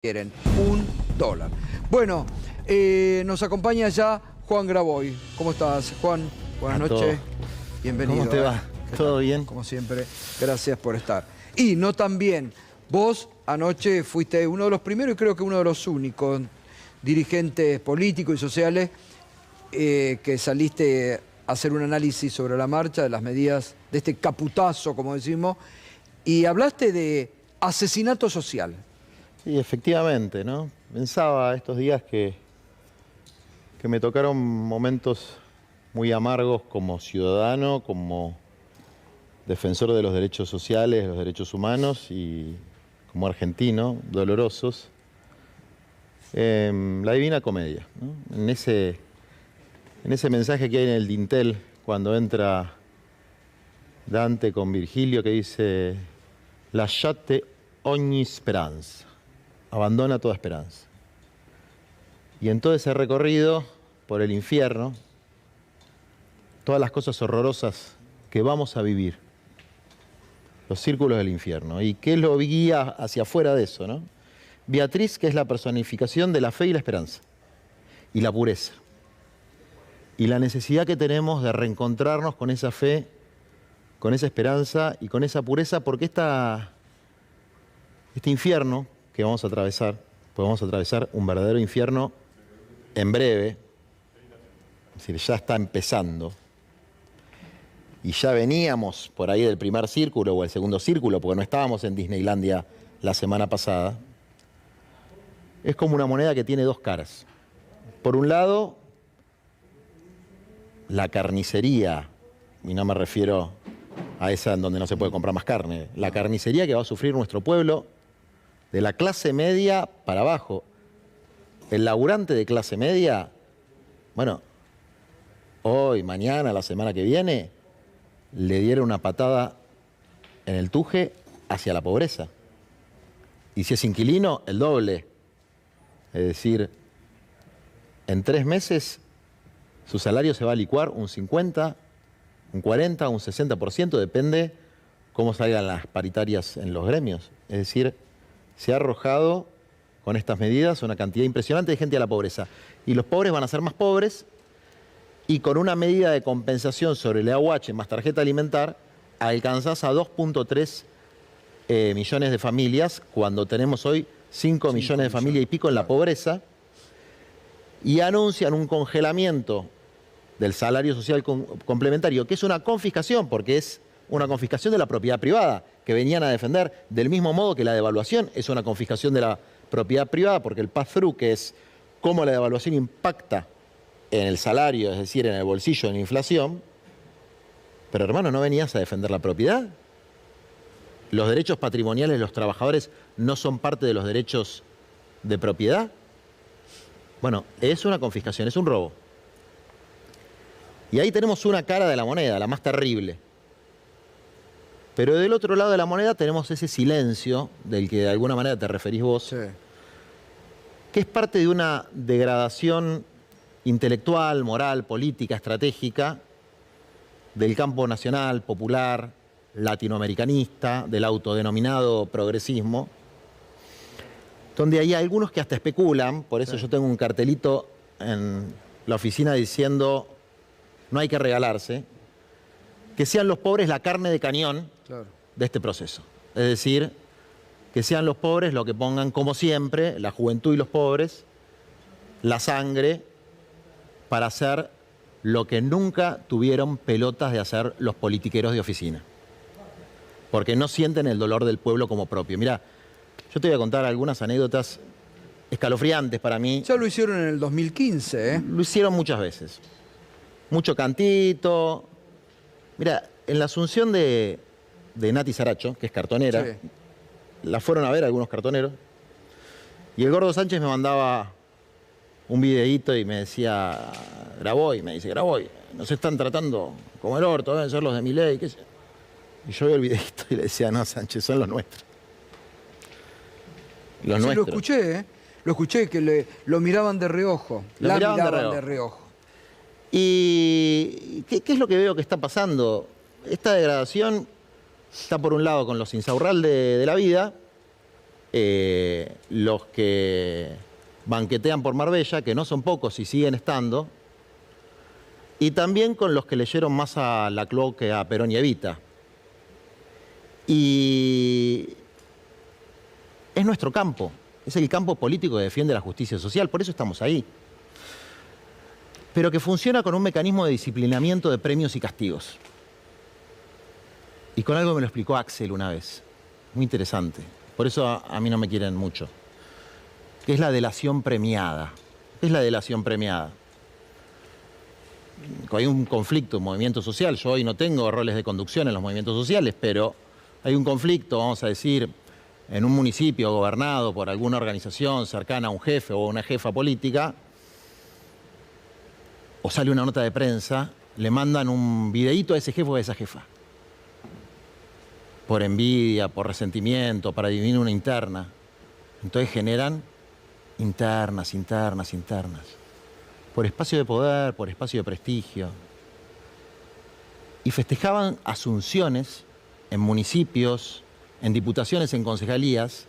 quieren, $1. Bueno, nos acompaña ya Juan Graboy. ¿Cómo estás, Juan? Buenas noches. Bienvenido. ¿Cómo te va? ¿Todo bien? Como siempre, gracias por estar. Y no tan bien, vos anoche fuiste uno de los primeros y creo que uno de los únicos dirigentes políticos y sociales que saliste a hacer un análisis sobre la marcha, de las medidas de este caputazo, como decimos, y hablaste de asesinato social. Sí, efectivamente, ¿no? Pensaba estos días que me tocaron momentos muy amargos como ciudadano, como defensor de los derechos sociales, los derechos humanos y como argentino, dolorosos. La Divina Comedia, ¿no? En ese mensaje que hay en el dintel cuando entra Dante con Virgilio que dice «Lasciate ogni speranza». Abandona toda esperanza. Y en todo ese recorrido por el infierno, todas las cosas horrorosas que vamos a vivir, los círculos del infierno. ¿Y qué lo guía hacia afuera de eso, no? Beatriz, que es la personificación de la fe y la esperanza, y la pureza. Y la necesidad que tenemos de reencontrarnos con esa fe, con esa esperanza y con esa pureza, porque este infierno que vamos a atravesar, pues vamos a atravesar un verdadero infierno en breve, es decir, ya está empezando, y ya veníamos por ahí del primer círculo o el segundo círculo, porque no estábamos en Disneylandia la semana pasada. Es como una moneda que tiene dos caras. Por un lado, la carnicería, y no me refiero a esa en donde no se puede comprar más carne, la carnicería que va a sufrir nuestro pueblo, de la clase media para abajo. El laburante de clase media, bueno, hoy, mañana, la semana que viene, le dieron una patada en el tuje hacia la pobreza. Y si es inquilino, el doble. Es decir, en 3 meses su salario se va a licuar un 50, un 40, un 60%, depende cómo salgan las paritarias en los gremios. Es decir, se ha arrojado con estas medidas una cantidad impresionante de gente a la pobreza. Y los pobres van a ser más pobres y con una medida de compensación sobre el AUH más tarjeta alimentar alcanzás a 2.3 millones de familias cuando tenemos hoy 5 millones de familias y pico en la pobreza, y anuncian un congelamiento del salario social complementario, que es una confiscación, porque es una confiscación de la propiedad privada, que venían a defender, del mismo modo que la devaluación es una confiscación de la propiedad privada, porque el pass-through, que es cómo la devaluación impacta en el salario, es decir, en el bolsillo, en la inflación. Pero hermano, ¿no venías a defender la propiedad? ¿Los derechos patrimoniales de los trabajadores no son parte de los derechos de propiedad? Bueno, es una confiscación, es un robo. Y ahí tenemos una cara de la moneda, la más terrible. Pero del otro lado de la moneda tenemos ese silencio del que de alguna manera te referís vos, sí, que es parte de una degradación intelectual, moral, política, estratégica del campo nacional, popular, latinoamericanista, del autodenominado progresismo, donde hay algunos que hasta especulan, por eso sí, yo tengo un cartelito en la oficina diciendo no hay que regalarse, que sean los pobres la carne de cañón, claro, de este proceso. Es decir, que sean los pobres lo que pongan, como siempre, la juventud y los pobres, la sangre, para hacer lo que nunca tuvieron pelotas de hacer los politiqueros de oficina. Porque no sienten el dolor del pueblo como propio. Mirá, yo te voy a contar algunas anécdotas escalofriantes para mí. Ya lo hicieron en el 2015, ¿eh? Lo hicieron muchas veces. Mucho cantito. Mira, en la asunción de Nati Saracho, que es cartonera, sí, la fueron a ver algunos cartoneros, y el Gordo Sánchez me mandaba un videíto y me decía, Graboy, nos están tratando como el orto, deben ser los de Milei, qué sé. Y yo veo el videíto y le decía, no, Sánchez, son los nuestros. Los sí, nuestros. Lo escuché, ¿eh? Lo escuché, que lo miraban de reojo. La miraban de reojo. ¿Y qué es lo que veo que está pasando? Esta degradación está por un lado con los Insaurralde de la vida los que banquetean por Marbella, que no son pocos y siguen estando, y también con los que leyeron más a Laclau que a Perón y Evita. Y es nuestro campo, es el campo político que defiende la justicia social, por eso estamos ahí. Pero que funciona con un mecanismo de disciplinamiento de premios y castigos. Y con algo me lo explicó Axel una vez, muy interesante. Por eso a mí no me quieren mucho. Que es la delación premiada. ¿Qué es la delación premiada? Hay un conflicto en movimiento social. Yo hoy no tengo roles de conducción en los movimientos sociales, pero hay un conflicto, vamos a decir, en un municipio gobernado por alguna organización cercana a un jefe o una jefa política, o sale una nota de prensa, le mandan un videíto a ese jefe o a esa jefa. Por envidia, por resentimiento, para dividir una interna. Entonces generan internas. Por espacio de poder, por espacio de prestigio. Y festejaban asunciones en municipios, en diputaciones, en concejalías,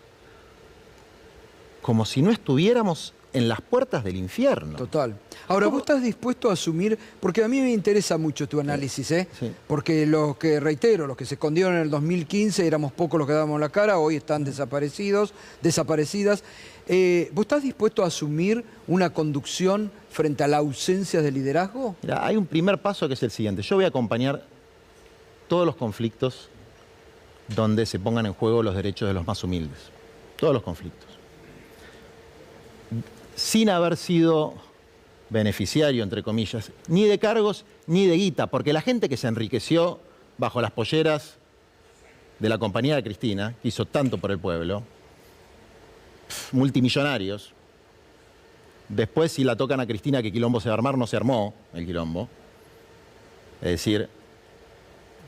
como si no estuviéramos en las puertas del infierno. Total. Ahora, ¿vos estás dispuesto a asumir? Porque a mí me interesa mucho tu análisis, ¿eh? Sí. Porque los que, reitero, los que se escondieron en el 2015, éramos pocos los que dábamos la cara, hoy están desaparecidas. ¿Vos estás dispuesto a asumir una conducción frente a la ausencia de liderazgo? Mira, hay un primer paso que es el siguiente. Yo voy a acompañar todos los conflictos donde se pongan en juego los derechos de los más humildes. Todos los conflictos. Sin haber sido beneficiario, entre comillas, ni de cargos ni de guita, porque la gente que se enriqueció bajo las polleras de la compañía de Cristina, que hizo tanto por el pueblo, multimillonarios, después si la tocan a Cristina que quilombo se va a armar, no se armó el quilombo. Es decir,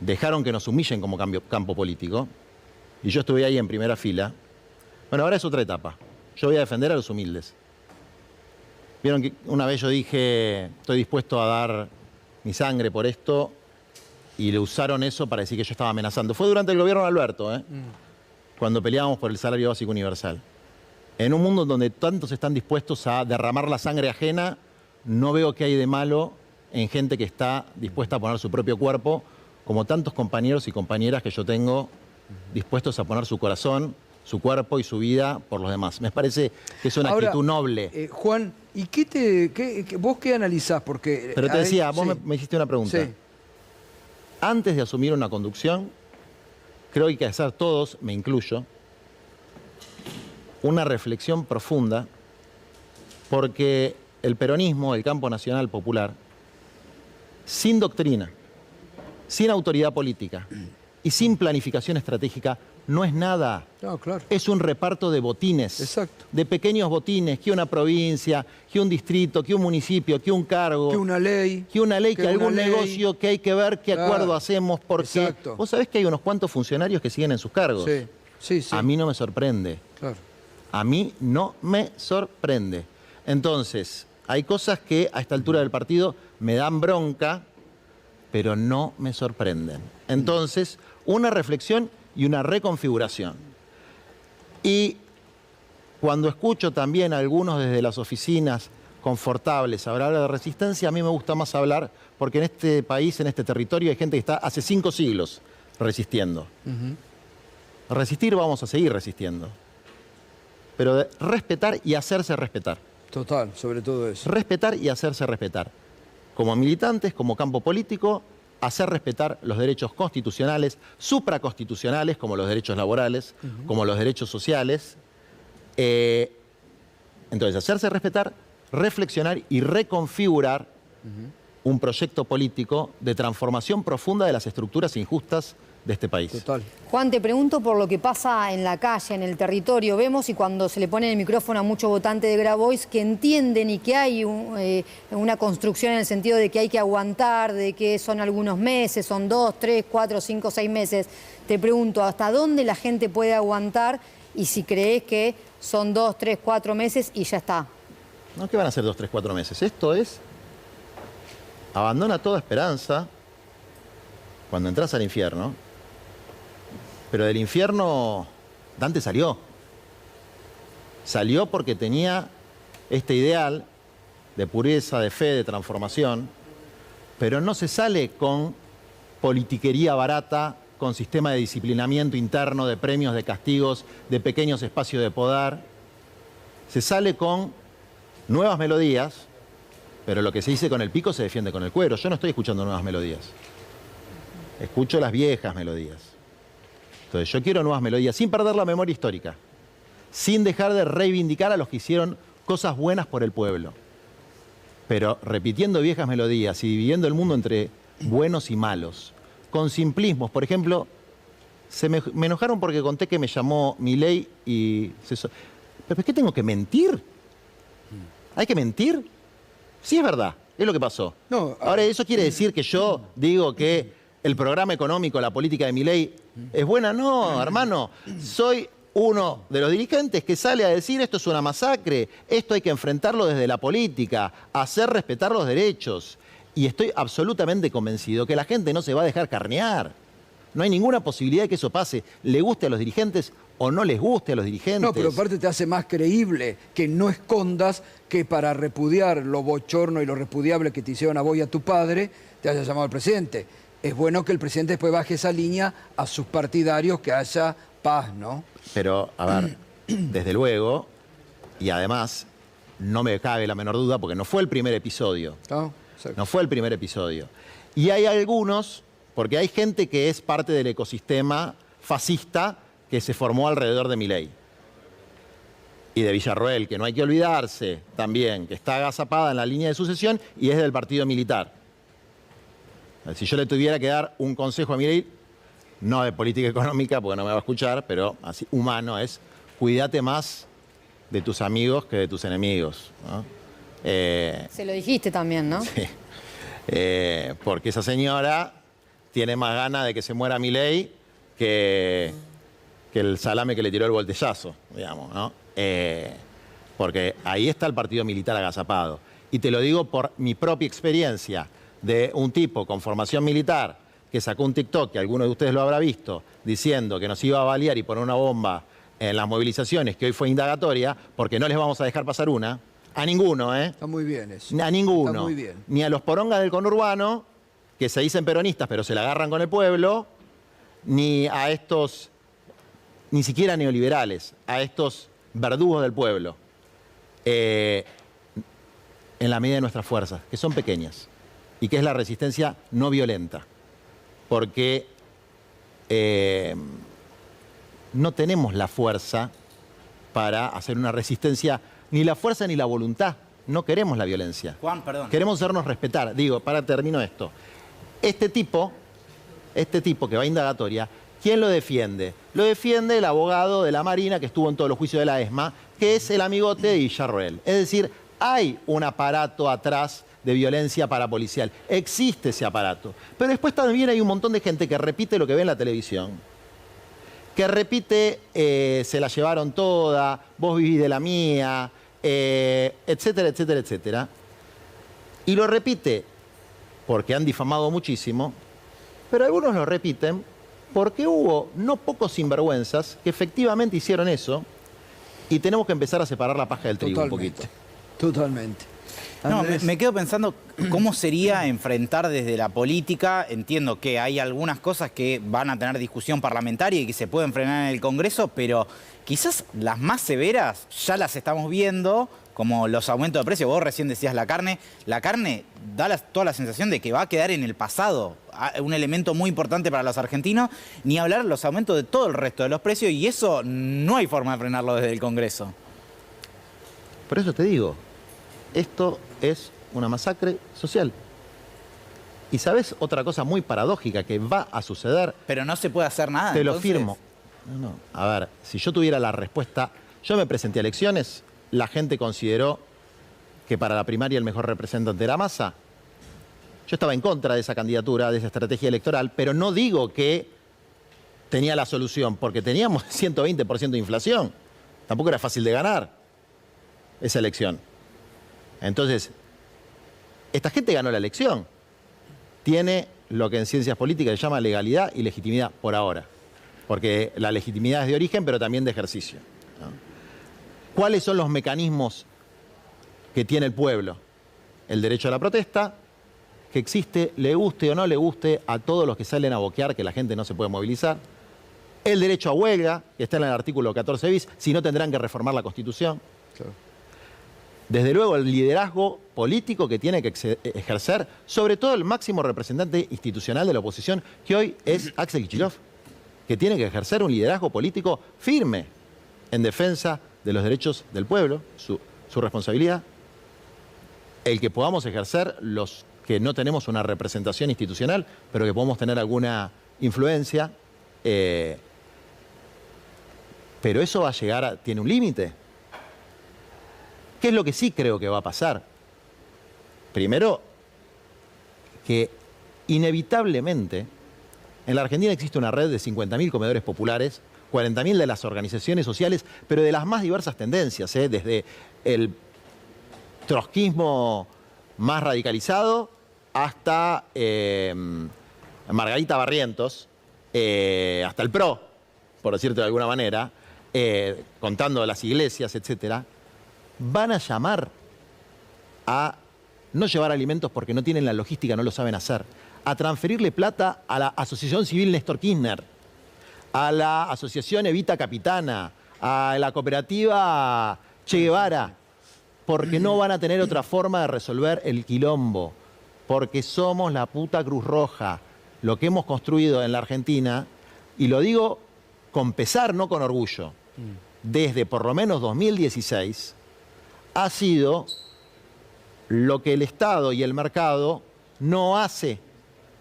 dejaron que nos humillen como campo político, y yo estuve ahí en primera fila. Bueno, ahora es otra etapa. Yo voy a defender a los humildes. Vieron que una vez yo dije, estoy dispuesto a dar mi sangre por esto, y le usaron eso para decir que yo estaba amenazando. Fue durante el gobierno de Alberto, cuando peleábamos por el salario básico universal. En un mundo donde tantos están dispuestos a derramar la sangre ajena, no veo qué hay de malo en gente que está dispuesta a poner su propio cuerpo, como tantos compañeros y compañeras que yo tengo dispuestos a poner su corazón, su cuerpo y su vida por los demás. Me parece que es una actitud noble. Juan, ¿y vos qué analizás? Porque, pero te decía, vos me hiciste una pregunta. Sí. Antes de asumir una conducción, creo que hay que hacer todos, me incluyo, una reflexión profunda, porque el peronismo, el campo nacional popular, sin doctrina, sin autoridad política y sin planificación estratégica, no es nada. No, claro. Es un reparto de botines. Exacto. De pequeños botines, que una provincia, que un distrito, que un municipio, que un cargo. Que una ley. Que algún negocio, que hay que ver qué acuerdo hacemos, porque exacto. Vos sabés que hay unos cuantos funcionarios que siguen en sus cargos. Sí. A mí no me sorprende. Claro. A mí no me sorprende. Entonces, hay cosas que a esta altura del partido me dan bronca, pero no me sorprenden. Entonces, una reflexión y una reconfiguración. Y cuando escucho también a algunos desde las oficinas confortables hablar de resistencia, a mí me gusta más hablar, porque en este país, en este territorio, hay gente que está hace 5 siglos resistiendo. Resistir, vamos a seguir resistiendo. Pero de respetar y hacerse respetar. Total, sobre todo eso. Respetar y hacerse respetar. Como militantes, como campo político, hacer respetar los derechos constitucionales, supraconstitucionales, como los derechos laborales, como los derechos sociales. Entonces, hacerse respetar, reflexionar y reconfigurar un proyecto político de transformación profunda de las estructuras injustas de este país. Total. Juan, te pregunto por lo que pasa en la calle, en el territorio. Vemos y cuando se le pone el micrófono a muchos votantes de Grabois que entienden y que hay una construcción en el sentido de que hay que aguantar, de que son algunos meses, son 2, 3, 4, 5, 6 meses. Te pregunto, ¿hasta dónde la gente puede aguantar? Y si crees que son 2, 3, 4 meses y ya está. No, ¿qué van a ser 2, 3, 4 meses? Esto es, abandona toda esperanza cuando entras al infierno. Pero del infierno Dante salió. Salió porque tenía este ideal de pureza, de fe, de transformación, pero no se sale con politiquería barata, con sistema de disciplinamiento interno, de premios, de castigos, de pequeños espacios de poder. Se sale con nuevas melodías, pero lo que se dice con el pico se defiende con el cuero. Yo no estoy escuchando nuevas melodías. Escucho las viejas melodías. Entonces yo quiero nuevas melodías, sin perder la memoria histórica, sin dejar de reivindicar a los que hicieron cosas buenas por el pueblo, pero repitiendo viejas melodías y dividiendo el mundo entre buenos y malos, con simplismos. Por ejemplo, me enojaron porque conté que me llamó Milei y... ¿Pero es que tengo que mentir? ¿Hay que mentir? Sí, es verdad, es lo que pasó. No, ahora, ¿eso quiere decir que yo digo que el programa económico, la política de Milei es buena? No, hermano, soy uno de los dirigentes que sale a decir esto es una masacre, esto hay que enfrentarlo desde la política, hacer respetar los derechos. Y estoy absolutamente convencido que la gente no se va a dejar carnear. No hay ninguna posibilidad de que eso pase, le guste a los dirigentes o no les guste a los dirigentes. No, pero aparte te hace más creíble que no escondas que para repudiar lo bochorno y lo repudiable que te hicieron a vos y a tu padre, te haya llamado al presidente. Es bueno que el presidente después baje esa línea a sus partidarios, que haya paz, ¿no? Pero, a ver, desde luego, y además, no me cabe la menor duda, porque no fue el primer episodio. No fue el primer episodio. Y hay algunos, porque hay gente que es parte del ecosistema fascista que se formó alrededor de Milei. Y de Villarroel, que no hay que olvidarse también, que está agazapada en la línea de sucesión y es del partido militar. Si yo le tuviera que dar un consejo a Milei, no de política económica, porque no me va a escuchar, pero así humano, es cuídate más de tus amigos que de tus enemigos, ¿no? Se lo dijiste también, ¿no? Sí. Porque esa señora tiene más ganas de que se muera Milei que el salame que le tiró el voltellazo, digamos, ¿no? Porque ahí está el partido militar agazapado. Y te lo digo por mi propia experiencia de un tipo con formación militar que sacó un TikTok, que alguno de ustedes lo habrá visto, diciendo que nos iba a balear y poner una bomba en las movilizaciones, que hoy fue indagatoria, porque no les vamos a dejar pasar una. A ninguno, ¿eh? Está muy bien eso. A ninguno. Está muy bien. Ni a los porongas del conurbano, que se dicen peronistas, pero se la agarran con el pueblo, ni a estos, ni siquiera neoliberales, a estos verdugos del pueblo. En la medida de nuestras fuerzas, que son pequeñas, y que es la resistencia no violenta. Porque no tenemos la fuerza para hacer una resistencia, ni la fuerza ni la voluntad. No queremos la violencia. Juan, perdón. Queremos hacernos respetar. Digo, termino esto. Este tipo que va a indagatoria, ¿quién lo defiende? Lo defiende el abogado de la Marina que estuvo en todos los juicios de la ESMA, que es el amigote de Villarroel. Es decir, hay un aparato atrás de violencia parapolicial. Existe ese aparato. Pero después también hay un montón de gente que repite lo que ve en la televisión. Que repite, se la llevaron toda, vos vivís de la mía, etcétera, etcétera, etcétera. Y lo repite porque han difamado muchísimo, pero algunos lo repiten porque hubo no pocos sinvergüenzas que efectivamente hicieron eso y tenemos que empezar a separar la paja del trigo un poquito. Totalmente. No, Andrés. me quedo pensando cómo sería enfrentar desde la política. Entiendo que hay algunas cosas que van a tener discusión parlamentaria y que se pueden frenar en el Congreso, pero quizás las más severas ya las estamos viendo, como los aumentos de precio. Vos recién decías la carne da toda la sensación de que va a quedar en el pasado, un elemento muy importante para los argentinos, ni hablar de los aumentos de todo el resto de los precios, y eso no hay forma de frenarlo desde el Congreso. Por eso te digo, esto es una masacre social. Y ¿sabés otra cosa muy paradójica que va a suceder? Pero no se puede hacer nada. Te lo entonces. firmo. No. A ver, si yo tuviera la respuesta... Yo me presenté a elecciones, la gente consideró que para la primaria el mejor representante era Massa. Yo estaba en contra de esa candidatura, de esa estrategia electoral, pero no digo que tenía la solución, porque teníamos 120% de inflación. Tampoco era fácil de ganar esa elección. Entonces, esta gente ganó la elección. Tiene lo que en ciencias políticas se llama legalidad y legitimidad por ahora. Porque la legitimidad es de origen, pero también de ejercicio, ¿no? ¿Cuáles son los mecanismos que tiene el pueblo? El derecho a la protesta, que existe, le guste o no le guste a todos los que salen a boquear que la gente no se puede movilizar. El derecho a huelga, que está en el artículo 14 bis, si no tendrán que reformar la Constitución. Claro. Desde luego el liderazgo político que tiene que ejercer, sobre todo el máximo representante institucional de la oposición, que hoy es Axel Kicillof, que tiene que ejercer un liderazgo político firme en defensa de los derechos del pueblo, su responsabilidad. El que podamos ejercer los que no tenemos una representación institucional, pero que podemos tener alguna influencia, pero eso va a llegar tiene un límite. ¿Qué es lo que sí creo que va a pasar? Primero, que inevitablemente en la Argentina existe una red de 50.000 comedores populares, 40.000 de las organizaciones sociales, pero de las más diversas tendencias, desde el trotskismo más radicalizado hasta Margarita Barrientos, hasta el PRO, por decirte de alguna manera, contando las iglesias, etcétera, van a llamar a no llevar alimentos porque no tienen la logística, no lo saben hacer, a transferirle plata a la Asociación Civil Néstor Kirchner, a la Asociación Evita Capitana, a la cooperativa Che Guevara, porque no van a tener otra forma de resolver el quilombo, porque somos la puta Cruz Roja, lo que hemos construido en la Argentina, y lo digo con pesar, no con orgullo, desde por lo menos 2016, ha sido lo que el Estado y el mercado no hace,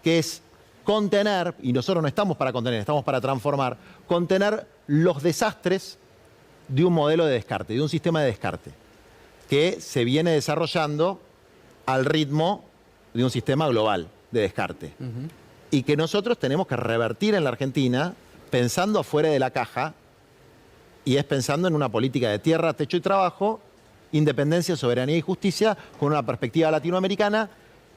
que es contener, y nosotros no estamos para contener, estamos para transformar, contener los desastres de un modelo de descarte, de un sistema de descarte, que se viene desarrollando al ritmo de un sistema global de descarte. Y que nosotros tenemos que revertir en la Argentina pensando afuera de la caja, y es pensando en una política de tierra, techo y trabajo, independencia, soberanía y justicia, con una perspectiva latinoamericana,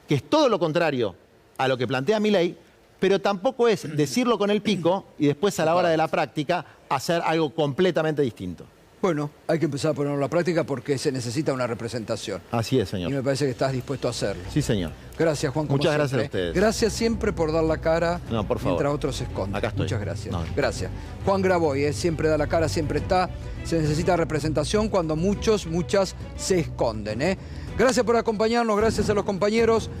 que es todo lo contrario a lo que plantea Milei, pero tampoco es decirlo con el pico y después a la hora de la práctica hacer algo completamente distinto. Bueno, hay que empezar a ponerlo en la práctica porque se necesita una representación. Así es, Y señor. me parece que estás dispuesto a hacerlo. Sí, señor. Gracias, Juan. como Muchas gracias siempre. a ustedes. Gracias siempre por dar la cara No, por favor. mientras otros se esconden. Acá estoy. Muchas gracias. No. Gracias. Juan Graboy, siempre da la cara, siempre está. Se necesita representación cuando muchas se esconden. Gracias por acompañarnos, gracias a los compañeros.